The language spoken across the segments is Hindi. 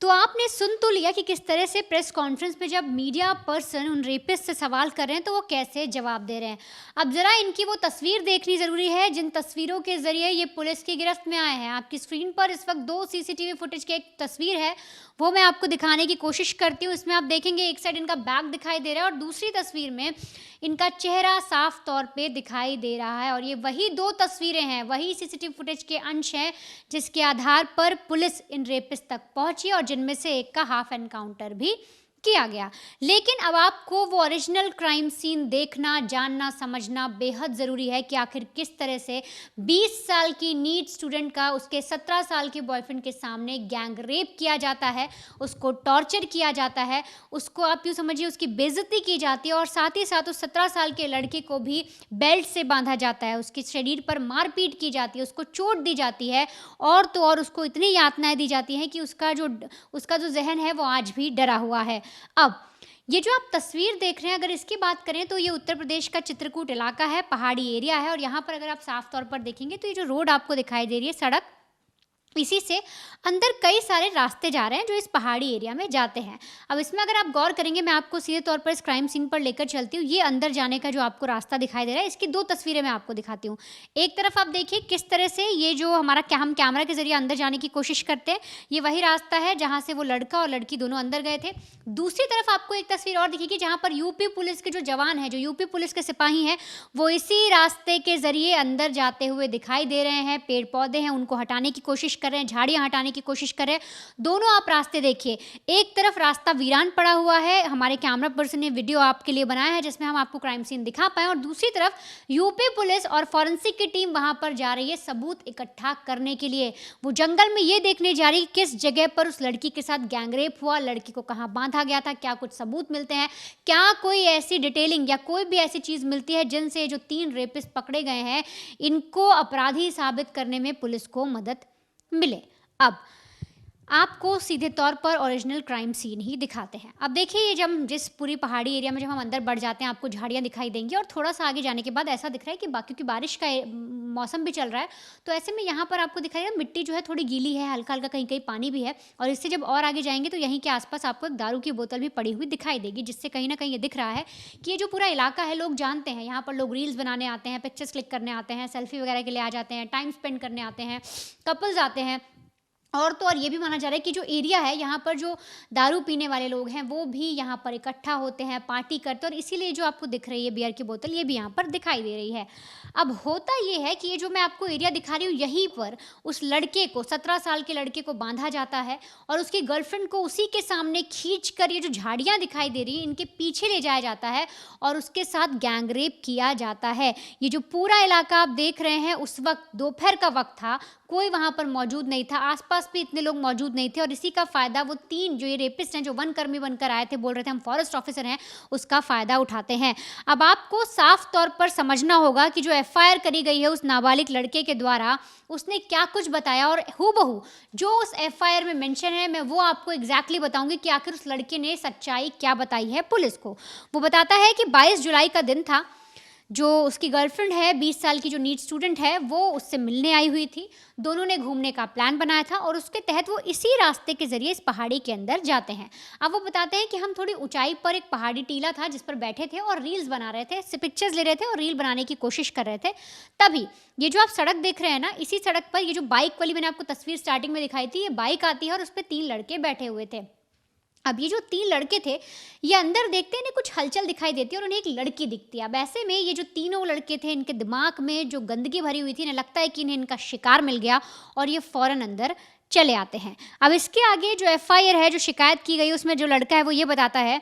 तो आपने सुन तो लिया कि किस तरह से प्रेस कॉन्फ्रेंस में जब मीडिया पर्सन उन रेपिस्ट से सवाल कर रहे हैं तो वो कैसे जवाब दे रहे हैं। अब ज़रा इनकी वो तस्वीर देखनी ज़रूरी है जिन तस्वीरों के ज़रिए ये पुलिस की गिरफ्त में आए हैं। आपकी स्क्रीन पर इस वक्त 2 सीसीटीवी फुटेज की एक तस्वीर है, वो मैं आपको दिखाने की कोशिश करती हूँ। इसमें आप देखेंगे एक साइड इनका बैग दिखाई दे रहा है और दूसरी तस्वीर में इनका चेहरा साफ तौर पे दिखाई दे रहा है। और ये वही 2 तस्वीरें हैं, वही सीसीटीवी फुटेज के अंश हैं जिसके आधार पर पुलिस इन रेपिस्ट तक पहुंची और जिनमें से एक का हाफ एनकाउंटर भी किया गया। लेकिन अब आपको वो ओरिजिनल क्राइम सीन देखना, जानना, समझना बेहद ज़रूरी है कि आखिर किस तरह से 20 साल की नीट स्टूडेंट का उसके 17 साल के बॉयफ्रेंड के सामने गैंग रेप किया जाता है, उसको टॉर्चर किया जाता है, उसको आप यूँ समझिए उसकी बेइज्जती की जाती है और साथ ही साथ उस 17 साल के लड़के को भी बेल्ट से बांधा जाता है, उसके शरीर पर मारपीट की जाती है, उसको चोट दी जाती है और तो और उसको इतनी यातनाएँ दी जाती हैं कि उसका जो ज़हन है वो आज भी डरा हुआ है। अब ये जो आप तस्वीर देख रहे हैं, अगर इसकी बात करें तो ये उत्तर प्रदेश का चित्रकूट इलाका है, पहाड़ी एरिया है और यहाँ पर अगर आप साफ तौर पर देखेंगे तो ये जो रोड आपको दिखाई दे रही है, सड़क, इसी से अंदर कई सारे रास्ते जा रहे हैं जो इस पहाड़ी एरिया में जाते हैं। अब इसमें अगर आप गौर करेंगे, मैं आपको सीधे तौर पर इस क्राइम सीन पर लेकर चलती हूँ। ये अंदर जाने का जो आपको रास्ता दिखाई दे रहा है, इसकी 2 तस्वीरें मैं आपको दिखाती हूँ। एक तरफ आप देखिए किस तरह से ये जो हम कैमरा के जरिए अंदर जाने की कोशिश करते हैं, ये वही रास्ता है जहाँ से वो लड़का और लड़की दोनों अंदर गए थे। दूसरी तरफ आपको एक तस्वीर और दिखेगी जहाँ पर यूपी पुलिस के जो जवान हैं, जो यूपी पुलिस के सिपाही हैं, वो इसी रास्ते के जरिए अंदर जाते हुए दिखाई दे रहे हैं। पेड़ पौधे हैं उनको हटाने की कोशिश कर रहे हैं, झाड़ियाँ हटाने की कोशिश कर रहे हैं। दोनों आप रास्ते देखिए, एक तरफ रास्ता वीरान पड़ा हुआ है, हमारे कैमरा पर्सन ने वीडियो आपके लिए बनाया है जिसमें हम आपको क्राइम सीन दिखा पाए, और दूसरी तरफ यूपी पुलिस और फॉरेंसिक की टीम वहां पर जा रही है सबूत इकट्ठा करने के लिए। वो जंगल में ये देखने जा रही है किस जगह पर उस लड़की के साथ गैंगरेप हुआ, लड़की को कहां बांधा गया था, क्या कुछ सबूत मिलते हैं, क्या कोई ऐसी डिटेलिंग या कोई भी ऐसी चीज मिलती है जिनसे जो 3 रेपिस्ट पकड़े गए हैं इनको अपराधी साबित करने में पुलिस को मदद मिले। अब आपको सीधे तौर पर ओरिजिनल क्राइम सीन ही दिखाते हैं। अब देखिए ये जब जिस पूरी पहाड़ी एरिया में जब हम अंदर बढ़ जाते हैं आपको झाड़ियाँ दिखाई देंगी और थोड़ा सा आगे जाने के बाद ऐसा दिख रहा है कि क्योंकि बारिश का मौसम भी चल रहा है तो ऐसे में यहाँ पर आपको दिखाई देगा मिट्टी जो है थोड़ी गीली है, हल्का हल्का कहीं कहीं पानी भी है। और इससे जब और आगे जाएंगे तो यहीं के आसपास आपको एक दारू की बोतल भी पड़ी हुई दिखाई देगी, जिससे कहीं ना कहीं ये दिख रहा है कि ये जो पूरा इलाका है लोग जानते हैं, यहाँ पर लोग रील्स बनाने आते हैं, पिक्चर्स क्लिक करने आते हैं, सेल्फी वगैरह के लिए आ जाते हैं, टाइम स्पेंड करने आते हैं, कपल्स आते हैं। और तो और ये भी माना जा रहा है कि जो एरिया है यहाँ पर जो दारू पीने वाले लोग हैं वो भी यहाँ पर इकट्ठा होते हैं, पार्टी करते हैं, और इसीलिए जो आपको दिख रही है बियर की बोतल ये भी यहाँ पर दिखाई दे रही है। अब होता ये है कि ये जो मैं आपको एरिया दिखा रही हूँ यहीं पर उस लड़के को, 17 साल के लड़के को बांधा जाता है और उसकी गर्लफ्रेंड को उसी के सामने खींच कर ये जो झाड़ियाँ दिखाई दे रही हैं इनके पीछे ले जाया जाता है और उसके साथ गैंगरेप किया जाता है। ये जो पूरा इलाका आप देख रहे हैं उस वक्त दोपहर का वक्त था, कोई वहाँ पर मौजूद नहीं था, आसपास भी इतने लोग मौजूद नहीं थे और इसी का फ़ायदा वो 3 जो ये रेपिस्ट हैं जो वनकर्मी बनकर आए थे, बोल रहे थे हम फॉरेस्ट ऑफिसर हैं, उसका फ़ायदा उठाते हैं। अब आपको साफ तौर पर समझना होगा कि जो एफआईआर करी गई है उस नाबालिग लड़के के द्वारा उसने क्या कुछ बताया और हूबहू जो उस एफआईआर में मेंशन है मैं वो आपको एग्जैक्टली बताऊंगी कि आखिर उस लड़के ने सच्चाई क्या बताई है पुलिस को। वो बताता है कि 22 जुलाई का दिन था, जो उसकी गर्लफ्रेंड है 20 साल की जो नीट स्टूडेंट है वो उससे मिलने आई हुई थी, दोनों ने घूमने का प्लान बनाया था और उसके तहत वो इसी रास्ते के ज़रिए इस पहाड़ी के अंदर जाते हैं। अब वो बताते हैं कि हम थोड़ी ऊंचाई पर एक पहाड़ी टीला था जिस पर बैठे थे और रील्स बना रहे थे, पिक्चर्स ले रहे थे और रील बनाने की कोशिश कर रहे थे। तभी ये जो आप सड़क देख रहे हैं ना, इसी सड़क पर ये जो बाइक वाली मैंने आपको तस्वीर स्टार्टिंग में दिखाई थी, ये बाइक आती है और उस पर 3 लड़के बैठे हुए थे। अब ये जो 3 लड़के थे ये अंदर देखते हैं इन्हें कुछ हलचल दिखाई देती है और उन्हें एक लड़की दिखती है। अब ऐसे में ये जो तीनों लड़के थे इनके दिमाग में जो गंदगी भरी हुई थी, इन्हें लगता है कि इन्हें इनका शिकार मिल गया और ये फ़ौरन अंदर चले आते हैं। अब इसके आगे जो एफआईआर है, जो शिकायत की गई उसमें जो लड़का है वो ये बताता है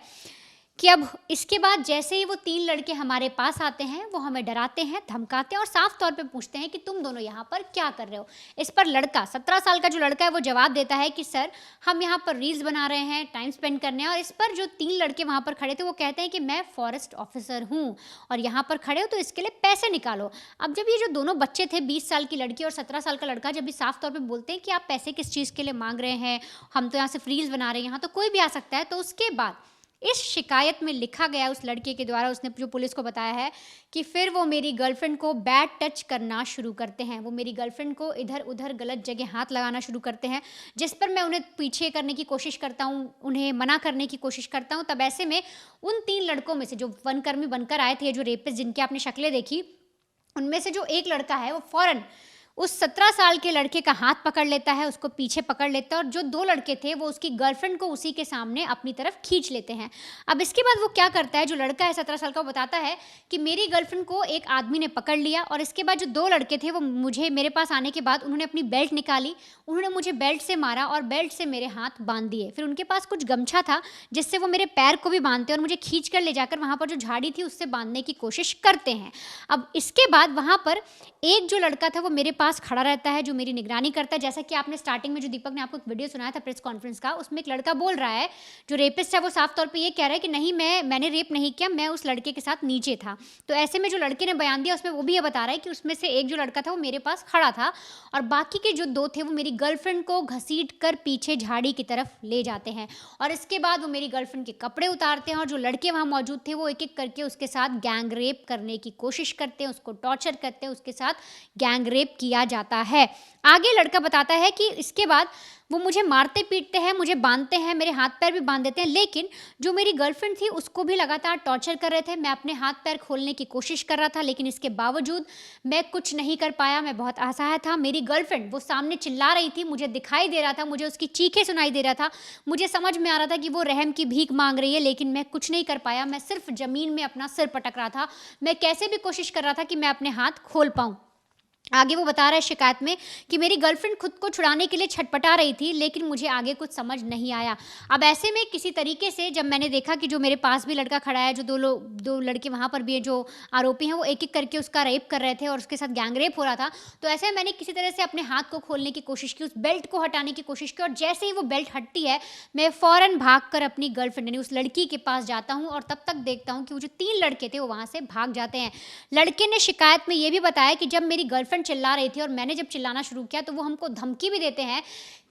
कि अब इसके बाद जैसे ही वो 3 लड़के हमारे पास आते हैं वो हमें डराते हैं, धमकाते हैं और साफ तौर पे पूछते हैं कि तुम दोनों यहाँ पर क्या कर रहे हो। इस पर लड़का, 17 साल का जो लड़का है वो जवाब देता है कि सर हम यहाँ पर रील्स बना रहे हैं, टाइम स्पेंड करने हैं। और इस पर जो 3 लड़के वहाँ पर खड़े थे वो कहते हैं कि मैं फॉरेस्ट ऑफिसर हूँ और यहाँ पर खड़े हो तो इसके लिए पैसे निकालो। अब जब ये जो दोनों बच्चे थे, 20 साल की लड़की और 17 साल का लड़का, जब भी साफ तौर पर बोलते हैं कि आप पैसे किस चीज़ के लिए मांग रहे हैं, हम तो यहाँ सिर्फ रील्स बना रहे हैं, यहाँ तो कोई भी आ सकता है, तो उसके बाद इस शिकायत में लिखा गया उस लड़के के द्वारा, उसने जो पुलिस को बताया है कि फिर वो मेरी गर्लफ्रेंड को बैड टच करना शुरू करते हैं। वो मेरी गर्लफ्रेंड को इधर-उधर गलत जगह हाथ लगाना शुरू करते हैं, जिस पर मैं उन्हें पीछे करने की कोशिश करता हूँ, उन्हें मना करने की कोशिश करता हूँ। तब ऐसे में उन 3 लड़कों में से जो वनकर्मी बनकर आए थे, जो रेपिस्ट जिनकी आपने शक्लें देखी, उनमें से जो एक लड़का है वो फ़ौरन उस 17 साल के लड़के का हाथ पकड़ लेता है, उसको पीछे पकड़ लेता है और जो 2 लड़के थे वो उसकी गर्लफ्रेंड को उसी के सामने अपनी तरफ खींच लेते हैं। अब इसके बाद वो क्या करता है, जो लड़का है 17 साल का, वो बताता है कि मेरी गर्लफ्रेंड को एक आदमी ने पकड़ लिया और इसके बाद जो 2 लड़के थे वो मेरे पास आने के बाद उन्होंने अपनी बेल्ट निकाली, उन्होंने मुझे बेल्ट से मारा और बेल्ट से मेरे हाथ बाँध दिए। फिर उनके पास कुछ गमछा था जिससे वो मेरे पैर को भी बाँधते और मुझे खींच कर ले जाकर वहाँ पर जो झाड़ी थी उससे बाँधने की कोशिश करते हैं। अब इसके बाद वहाँ पर एक जो लड़का था वो मेरे पास खड़ा रहता है, जो मेरी निगरानी करता है। जैसा कि आपने स्टार्टिंग में जो दीपक ने आपको एक वीडियो सुनाया था प्रेस कॉन्फ्रेंस का, उसमें एक लड़का बोल रहा है, जो रेपिस्ट है वो साफ तौर पे ये कह रहा है कि नहीं, मैंने रेप नहीं किया, मैं उस लड़के के साथ नीचे था। तो ऐसे में जो लड़के ने बयान दिया उसमें वो भी ये बता रहा है कि उसमें से एक जो लड़का था वो मेरे पास खड़ा था और बाकी के जो 2 थे वो मेरी गर्लफ्रेंड को घसीट कर पीछे झाड़ी की तरफ ले जाते हैं और इसके बाद वो मेरी गर्लफ्रेंड के कपड़े उतारते हैं और जो लड़के वहाँ मौजूद थे वो एक-एक करके उसके साथ गैंग रेप करने की कोशिश करते हैं, उसको टॉर्चर करते हैं, उसके साथ गैंग रेप किया जाता है। आगे लड़का बताता है कि इसके बाद वो मुझे मारते पीटते हैं, मुझे बांधते हैं, मेरे हाथ पैर भी बांध देते हैं, लेकिन जो मेरी गर्लफ्रेंड थी उसको भी लगातार टॉर्चर कर रहे थे। मैं अपने हाथ पैर खोलने की कोशिश कर रहा था, लेकिन इसके बावजूद मैं कुछ नहीं कर पाया, मैं बहुत असहाय था। मेरी गर्लफ्रेंड वो सामने चिल्ला रही थी, मुझे दिखाई दे रहा था, मुझे उसकी चीखें सुनाई दे रहा था, मुझे समझ में आ रहा था कि वो रहम की भीख मांग रही है, लेकिन मैं कुछ नहीं कर पाया। मैं सिर्फ ज़मीन में अपना सिर पटक रहा था, मैं कैसे भी कोशिश कर रहा था कि मैं अपने हाथ खोल पाऊँ। आगे वो बता रहा है शिकायत में कि मेरी गर्लफ्रेंड खुद को छुड़ाने के लिए छटपटा रही थी, लेकिन मुझे आगे कुछ समझ नहीं आया। अब ऐसे में किसी तरीके से जब मैंने देखा कि जो मेरे पास भी लड़का खड़ा है, जो 2 लड़के वहाँ पर भी है जो आरोपी हैं, वो एक-एक करके उसका रेप कर रहे थे और उसके साथ गैंग रेप हो रहा था, तो ऐसे में मैंने किसी तरह से अपने हाथ को खोलने की कोशिश की, उस बेल्ट को हटाने की कोशिश की और जैसे ही वो बेल्ट हटती है, मैं फ़ौरन भागकर अपनी गर्लफ्रेंड यानी उस लड़की के पास जाता हूँ और तब तक देखता हूँ कि वो जो 3 लड़के थे वो वहाँ से भाग जाते हैं। लड़के ने शिकायत में ये भी बताया कि जब मेरी गर्लफ्रेंड चिल्ला रही थी और मैंने जब चिल्लाना शुरू किया तो वो हमको धमकी भी देते हैं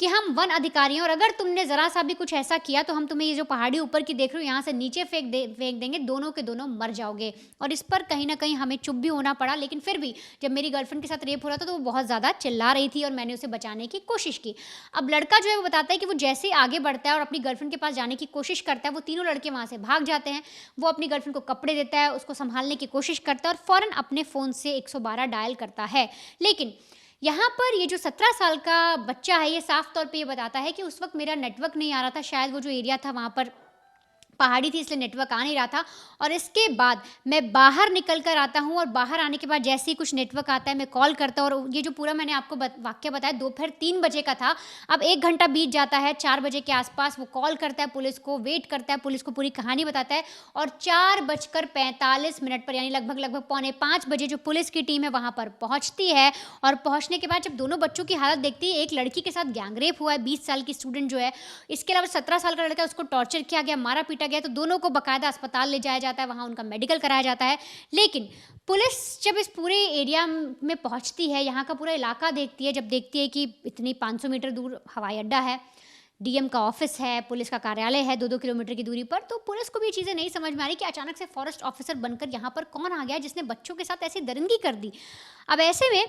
कि हम वन अधिकारी हैं और अगर तुमने ज़रा सा भी कुछ ऐसा किया तो हम तुम्हें ये जो पहाड़ी ऊपर की देख रहे हो यहाँ से नीचे फेंक देंगे, दोनों के दोनों मर जाओगे। और इस पर कहीं ना कहीं हमें चुप भी होना पड़ा, लेकिन फिर भी जब मेरी गर्लफ्रेंड के साथ रेप हो रहा था तो वो बहुत ज़्यादा चिल्ला रही थी और मैंने उसे बचाने की कोशिश की। अब लड़का जो है वो बताता है कि वो जैसे ही आगे बढ़ता है और अपनी गर्लफ्रेंड के पास जाने की कोशिश करता है, वो तीनों लड़के वहाँ से भाग जाते हैं। वो अपनी गर्लफ्रेंड को कपड़े देता है, उसको संभालने की कोशिश करता है और फ़ौरन अपने फ़ोन से 112 डायल करता है। लेकिन यहाँ पर ये जो 17 साल का बच्चा है, ये साफ तौर पे ये बताता है कि उस वक़्त मेरा नेटवर्क नहीं आ रहा था, शायद वो जो एरिया था वहाँ पर पहाड़ी थी इसलिए नेटवर्क आ नहीं रहा था और इसके बाद मैं बाहर निकल कर आता हूँ और बाहर आने के बाद जैसे ही कुछ नेटवर्क आता है मैं कॉल करता हूँ और ये जो पूरा मैंने आपको वाक़या बताया दोपहर 3 बजे का था। अब 1 घंटा बीत जाता है, 4 बजे के आसपास वो कॉल करता है पुलिस को, वेट करता है, पुलिस को पूरी कहानी बताता है और 4:45 पर यानी लगभग पौने 5 बजे जो पुलिस की टीम है वहाँ पर पहुँचती है और पहुँचने के बाद जब दोनों बच्चों की हालत देखती है, एक लड़की के साथ गैंग रेप हुआ है, 20 साल की स्टूडेंट जो है, इसके अलावा 17 साल का लड़का है, उसको टॉर्चर किया गया, मारा पीटा गया, तो दोनों को बाकायदा अस्पताल ले जाया जाता है, वहाँ उनका मेडिकल कराया जाता है। लेकिन पुलिस जब इस पूरे एरिया में पहुँचती है, यहाँ का पूरा इलाका देखती है, जब देखती है कि इतनी 500 मीटर दूर हवाई अड्डा है, डीएम का ऑफिस है, पुलिस का कार्यालय है 2-2 किलोमीटर की दूरी पर, तो पुलिस को भी ये चीज़ें नहीं समझ में आ रही कि अचानक से फॉरेस्ट ऑफिसर बनकर यहाँ पर कौन आ गया जिसने बच्चों के साथ ऐसी दरिंदगी कर दी। अब ऐसे में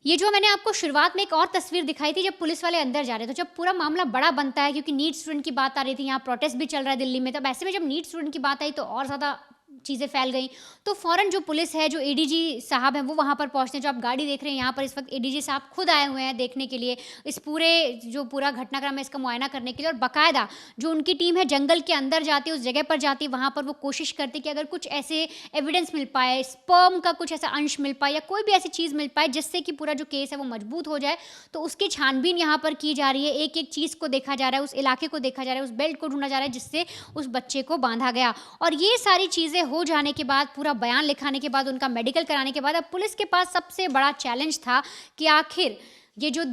ये जो मैंने आपको शुरुआत में एक और तस्वीर दिखाई थी जब पुलिस वाले अंदर जा रहे थे, तो जब पूरा मामला बड़ा बनता है क्योंकि नीट स्टूडेंट की बात आ रही थी, यहाँ प्रोटेस्ट भी चल रहा है दिल्ली में, तब ऐसे में जब नीट स्टूडेंट की बात आई तो और ज़्यादा चीज़ें फैल गई। तो फ़ौरन जो पुलिस है, जो एडीजी साहब हैं, वो वहाँ पर पहुँचते हैं। जो आप गाड़ी देख रहे हैं यहाँ पर इस वक्त एडीजी साहब खुद आए हुए हैं देखने के लिए इस पूरा घटनाक्रम है इसका मुआयना करने के लिए और बाकायदा जो उनकी टीम है जंगल के अंदर जाती है, उस जगह पर जाती है, वहाँ पर वो कोशिश करती है कि अगर कुछ ऐसे एविडेंस मिल पाए, स्पर्म का कुछ ऐसा अंश मिल पाए या कोई भी ऐसी चीज़ मिल पाए जिससे कि पूरा जो केस है वो मजबूत हो जाए, तो उसकी छानबीन यहाँ पर की जा रही है। एक एक चीज़ को देखा जा रहा है, उस इलाके को देखा जा रहा है, उस बेल्ट को ढूंढा जा रहा है जिससे उस बच्चे को बांधा गया। और ये सारी चीज़ें हो जाने के बाद, पूरा बयान लिखाने के बाद, उनका मेडिकल कराने के बाद अब पुलिस के पास सबसे बड़ा चैलेंज था कि आखिर ये जो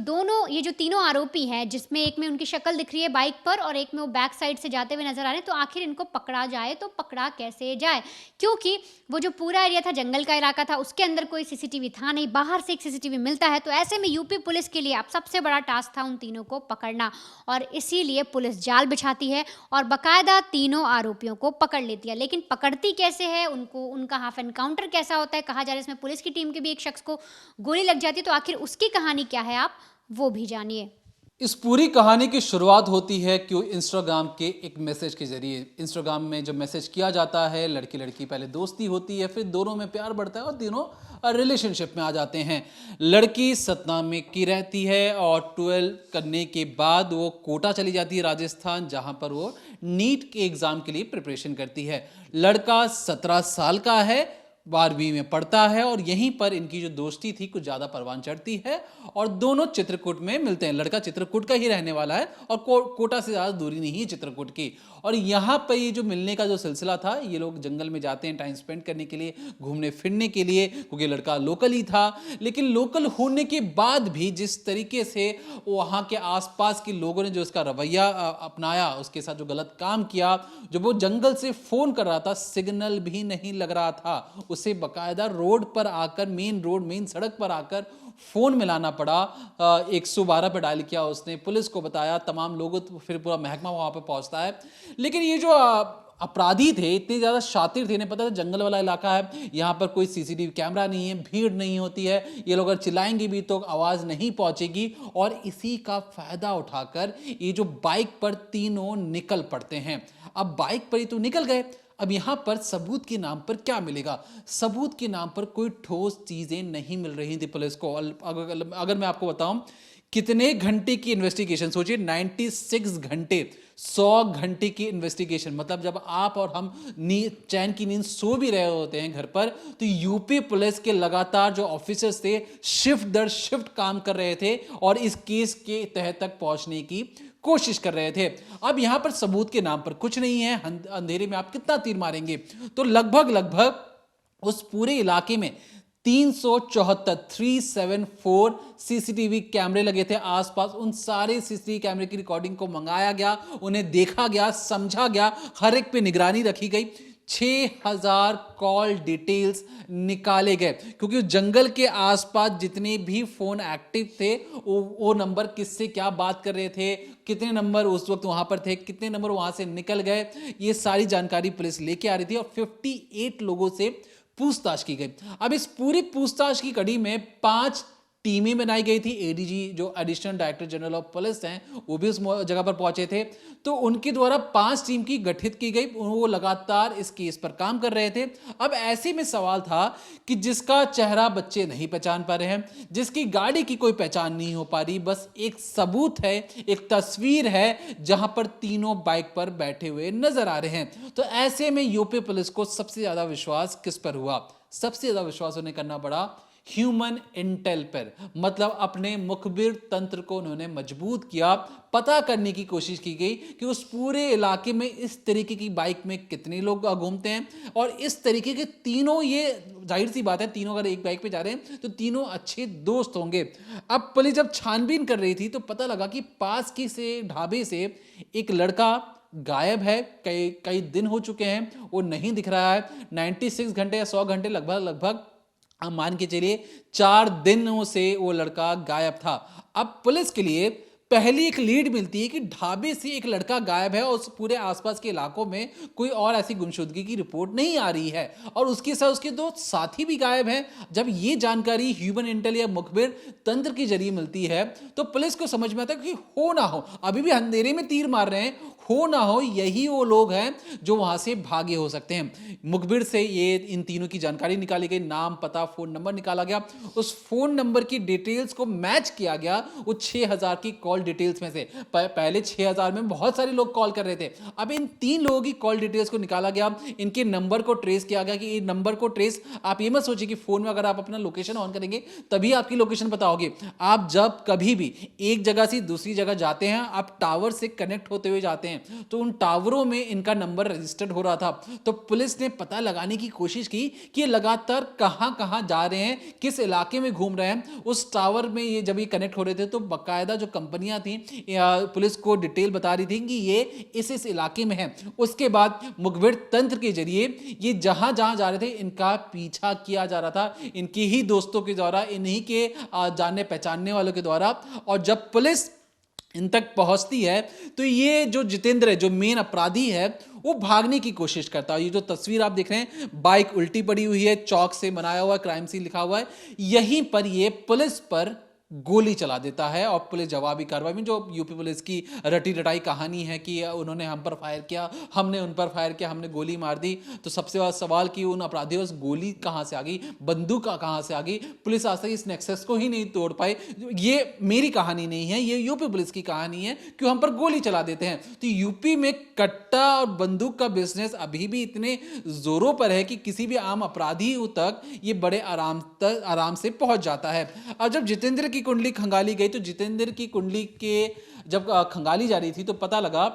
तीनों आरोपी हैं, जिसमें एक में उनकी शक्ल दिख रही है बाइक पर और एक में वो बैक साइड से जाते हुए नज़र आ रहे हैं, तो आखिर इनको पकड़ा जाए तो पकड़ा कैसे जाए? क्योंकि वो जो पूरा एरिया था, जंगल का इलाका था, उसके अंदर कोई सीसीटीवी था नहीं, बाहर से एक सीसीटीवी मिलता है, तो ऐसे में यूपी पुलिस के लिए अब सबसे बड़ा टास्क था उन तीनों को पकड़ना, और इसीलिए पुलिस जाल बिछाती है और बाकायदा तीनों आरोपियों को पकड़ लेती है। लेकिन पकड़ती कैसे है, उनका हाफ एनकाउंटर कैसा होता है, कहा जा रहा है इसमें पुलिस की टीम के भी एक शख्स को गोली लग जाती है, तो आखिर उसकी कहानी क्या है, आप वो भी जानिए। इस पूरी कहानी की शुरुआत होती है क्यों इंस्टाग्राम के एक मैसेज के जरिए। इंस्टाग्राम में जब मैसेज किया जाता है, लड़की लड़की पहले दोस्ती होती है, फिर दोनों में प्यार बढ़ता है और तीनों रिलेशनशिप में आ जाते हैं। लड़की सतना में की रहती है और 12 करने के बाद वो कोटा चली जाती है राजस्थान, जहां पर वो नीट के एग्जाम के लिए प्रिपरेशन करती है। लड़का 17 साल का है, 12वीं में पढ़ता है और यहीं पर इनकी जो दोस्ती थी कुछ ज़्यादा परवान चढ़ती है और दोनों चित्रकूट में मिलते हैं। लड़का चित्रकूट का ही रहने वाला है और कोटा से ज़्यादा दूरी नहीं है चित्रकूट की। और यहाँ पर ये जो मिलने का जो सिलसिला था, ये लोग जंगल में जाते हैं टाइम स्पेंड करने के लिए, घूमने फिरने के लिए, क्योंकि लड़का लोकल ही था। लेकिन लोकल होने के बाद भी जिस तरीके से वहाँ के आसपास के लोगों ने जो उसका रवैया अपनाया, उसके साथ जो गलत काम किया, जब वो जंगल से फ़ोन कर रहा था, सिग्नल भी नहीं लग रहा था, उसे बकायदा रोड पर आकर, मेन सड़क पर आकर फोन मिलाना पड़ा। 112 पे डायल किया उसने, पुलिस को बताया, तमाम लोगों, फिर पूरा महकमा वहां पे पहुंचता है। लेकिन ये जो अपराधी थे इतने ज्यादा शातिर थे, इन्हें पता था जंगल वाला इलाका है, यहाँ पर कोई सीसीटीवी कैमरा नहीं है, भीड़ नहीं होती है, ये लोग अगर चिल्लाएंगे भी तो आवाज नहीं पहुंचेगी। और इसी का फायदा उठाकर ये जो बाइक पर तीनों निकल पड़ते हैं। अब बाइक पर ही तो निकल गए, अब यहां पर सबूत के नाम पर क्या मिलेगा? सबूत के नाम पर कोई ठोस चीजें नहीं मिल रही थी पुलिस को। अगर मैं आपको बताऊं कितने घंटे की इन्वेस्टिगेशन, सोचिए 96 घंटे, 100 घंटे की इन्वेस्टिगेशन, मतलब जब आप और हम चैन की नींद सो भी रहे होते हैं घर पर, तो यूपी पुलिस के लगातार जो ऑफिसर्स थे शिफ्ट दर शिफ्ट काम कर रहे थे और इस केस के तह तक पहुंचने की कोशिश कर रहे थे। अब यहां पर सबूत के नाम पर कुछ नहीं है, अंधेरे में आप कितना तीर मारेंगे? तो लगभग उस पूरे इलाके में 374 सीसीटीवी कैमरे लगे थे आसपास। उन सारे सीसीटीवी कैमरे की रिकॉर्डिंग को मंगाया गया, उन्हें देखा गया, समझा गया, हर एक पे निगरानी रखी गई। 6000 कॉल डिटेल्स निकाले गए, क्योंकि जंगल के आसपास जितने भी फोन एक्टिव थे, वो नंबर किससे क्या बात कर रहे थे, कितने नंबर उस वक्त वहां पर थे, कितने नंबर वहां से निकल गए, ये सारी जानकारी पुलिस लेके आ रही थी और 58 लोगों से पूछताछ की गई। अब इस पूरी पूछताछ की कड़ी में 5 टीमें बनाई गई थी। एडीजी जो additional director general of police हैं, वो भी उस जगह पर पहुंचे थे, तो उनके द्वारा 5 टीम की गठित की गई। वो लगातार इस केस पर काम कर रहे थे। अब ऐसे में सवाल था कि जिसका चेहरा बच्चे नहीं पहचान पा रहे हैं, जिसकी गाड़ी की कोई पहचान नहीं हो पा रही, बस एक सबूत है, एक तस्वीर है जहां पर तीनों बाइक पर बैठे हुए नजर आ रहे हैं। तो ऐसे में यूपी पुलिस को सबसे ज्यादा विश्वास किस पर हुआ? सबसे ज्यादा विश्वास उन्हें करना पड़ा ह्यूमन इंटेल पर, मतलब अपने मुखबिर तंत्र को उन्होंने मजबूत किया। पता करने की कोशिश की गई कि उस पूरे इलाके में इस तरीके की बाइक में कितने लोग घूमते हैं और इस तरीके के तीनों, ये जाहिर सी बात है तीनों अगर एक बाइक पे जा रहे हैं तो तीनों अच्छे दोस्त होंगे। अब पुलिस जब छानबीन कर रही थी तो पता लगा कि पास की से ढाबे से एक लड़का गायब है, कई दिन हो चुके हैं, वो नहीं दिख रहा है। 96 घंटे या 100 घंटे लगभग आप मान के चलिए 4 दिनों से वो लड़का गायब था। अब पुलिस के लिए पहली एक लीड मिलती है कि ढाबे से एक लड़का गायब है और उस पूरे आसपास के इलाकों में कोई और ऐसी गुमशुदगी की रिपोर्ट नहीं आ रही है और उसके साथ उसके 2 साथी भी गायब हैं। जब ये जानकारी ह्यूमन इंटेल या मुखबिर तंत्र के जरिए मिलती है तो पुलिस को समझ में आता है कि हो ना हो, अभी भी अंधेरे में तीर मार रहे हैं, हो ना हो यही वो लोग हैं जो वहां से भागे हो सकते हैं। मुखबिर से ये इन तीनों की जानकारी निकाली गई, नाम, पता, फोन नंबर निकाला गया। उस फोन नंबर की डिटेल्स को मैच किया गया वो 6000 की कॉल डिटेल्स में से। पहले 6000 में बहुत सारे लोग कॉल कर रहे थे, अब इन 3 लोगों की कॉल डिटेल्स को निकाला गया, इनके नंबर को ट्रेस किया गया। कि नंबर को ट्रेस, आप ये मत सोचिए कि फोन में अगर आप अपना लोकेशन ऑन करेंगे तभी आपकी लोकेशन पता होगी। आप जब कभी भी एक जगह से दूसरी जगह जाते हैं, आप टावर से कनेक्ट होते हुए जाते हैं, हैं तो उन टावरों में इनका नंबर रजिस्टर्ड हो रहा था। तो पुलिस ने पता लगाने की कोशिश की कि ये लगातार कहां कहां जा रहे हैं, किस इलाके में घूम रहे हैं। उस टावर में ये जब ये कनेक्ट हो रहे थे तो बाकायदा जो कंपनियां थी पुलिस को डिटेल बता रही थी कि ये इस इलाके में है। उसके बाद मुखबिर तंत्र के जरिए ये जहां जहां जा रहे थे इनका पीछा किया जा रहा था, इनके ही दोस्तों के द्वारा, इन्हीं के जानने पहचानने वालों के द्वारा। और जब पुलिस इन तक पहुंचती है तो ये जो जितेंद्र है, जो मेन अपराधी है, वो भागने की कोशिश करता है। ये जो तस्वीर आप देख रहे हैं, बाइक उल्टी पड़ी हुई है, चौक से बनाया हुआ क्राइम सीन लिखा हुआ है, यहीं पर ये पुलिस पर गोली चला देता है। और पुलिस जवाबी कार्रवाई में, जो यूपी पुलिस की रटी रटाई कहानी है कि उन्होंने हम पर फायर किया, हमने उन पर फायर किया, हमने गोली मार दी, तो सबसे बड़ा सवाल कि उन अपराधियों से गोली कहां से आ गई, बंदूक कहां से आ गई। पुलिस आज तक इस नेक्सस को ही नहीं तोड़ पाई। ये मेरी कहानी नहीं है, ये यूपी पुलिस की कहानी है, क्यों हम पर गोली चला देते हैं। तो यूपी में कट्टा और बंदूक का बिजनेस अभी भी इतने जोरों पर है कि किसी भी आम अपराधी तक ये बड़े आराम से पहुंच जाता है। अब जब जितेंद्र की कुंडली खंगाली गई तो जितेंद्र की कुंडली के जब खंगाली जा रही थी तो पता लगा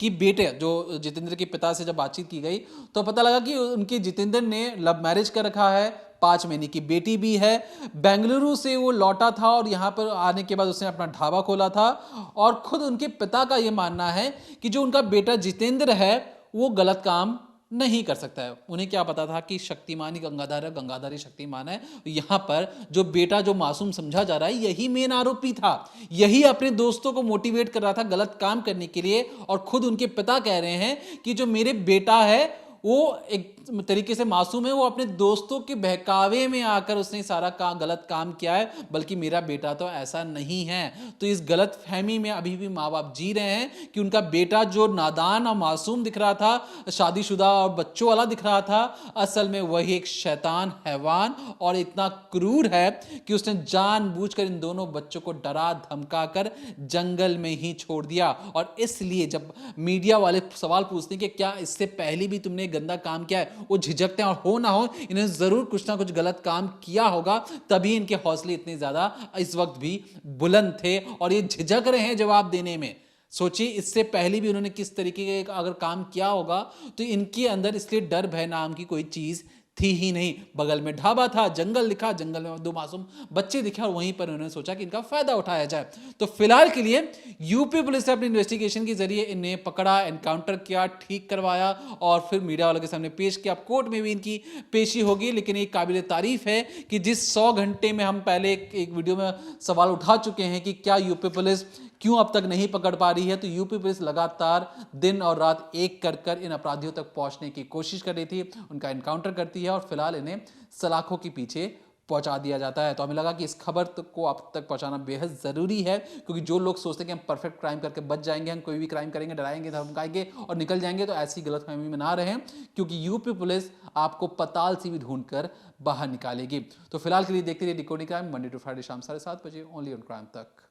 कि बेटे, जो जितेंद्र के पिता से जब बातचीत की गई तो पता लगा कि उनके जितेंद्र ने लव मैरिज कर रखा है, 5 महीने की बेटी भी है, बेंगलुरु से वो लौटा था और यहाँ पर आने के बाद उसने अपना ढाबा खोला था। और खुद उनके पिता का ये मानना है कि जो उनका बेटा जितेंद्र है वो गलत काम नहीं कर सकता है। उन्हें क्या पता था कि शक्तिमान ही गंगाधर है, गंगाधर ही शक्तिमान है। यहाँ पर जो बेटा जो मासूम समझा जा रहा है यही मेन आरोपी था, यही अपने दोस्तों को मोटिवेट कर रहा था गलत काम करने के लिए। और खुद उनके पिता कह रहे हैं कि जो मेरे बेटा है वो एक तरीके से मासूम है, वो अपने दोस्तों के बहकावे में आकर उसने सारा गलत काम किया है, बल्कि मेरा बेटा तो ऐसा नहीं है। तो इस गलत फहमी में अभी भी माँ बाप जी रहे हैं कि उनका बेटा जो नादान और मासूम दिख रहा था, शादीशुदा और बच्चों वाला दिख रहा था, असल में वही एक शैतान हैवान और इतना क्रूर है कि उसने जानबूझकर इन दोनों बच्चों को डरा धमका कर जंगल में ही छोड़ दिया। और इसलिए जब मीडिया वाले सवाल पूछते हैं कि क्या इससे पहले भी तुमने गंदा काम किया है, वो झिझकते हैं। और हो ना हो इन्हें जरूर कुछ ना कुछ गलत काम किया होगा, तभी इनके हौसले इतने ज्यादा इस वक्त भी बुलंद थे और ये झिझक रहे हैं जवाब देने में। सोचिए इससे पहले भी उन्होंने किस तरीके का अगर काम किया होगा, तो इनके अंदर इसलिए डर भय नाम की कोई चीज थी ही नहीं। बगल में ढाबा था, जंगल दिखा, जंगल में 2 मासूम बच्चे दिखे और वहीं पर उन्होंने सोचा कि इनका फायदा उठाया जाए। तो फिलहाल के लिए यूपी पुलिस ने अपनी इन्वेस्टिगेशन के जरिए इन्हें पकड़ा, एनकाउंटर किया, ठीक करवाया और फिर मीडिया वालों के सामने पेश किया। अब कोर्ट में भी इनकी पेशी होगी। लेकिन एक काबिल तारीफ है कि जिस 100 घंटे में हम पहले एक वीडियो में सवाल उठा चुके हैं कि क्या यूपी पुलिस क्यों अब तक नहीं पकड़ पा रही है, तो यूपी पुलिस लगातार दिन और रात एक कर कर इन अपराधियों तक पहुंचने की कोशिश कर रही थी, उनका एनकाउंटर करती है और फिलहाल इन्हें सलाखों के पीछे पहुंचा दिया जाता है। तो हमें लगा कि इस खबर को आप तक पहुंचाना बेहद ज़रूरी है, क्योंकि जो लोग सोचते हैं कि हम परफेक्ट क्राइम करके बच जाएंगे, हम कोई भी क्राइम करेंगे, डराएंगे, धमकाएंगे और निकल जाएंगे, तो ऐसी गलतफहमी में ना रहें, क्योंकि यूपी पुलिस आपको पताल से भी ढूंढकर बाहर निकालेगी। तो फिलहाल के लिए देखते रहिए decoding crime, Monday to Friday शाम 7:30 बजे, ओनली ऑन क्राइम तक।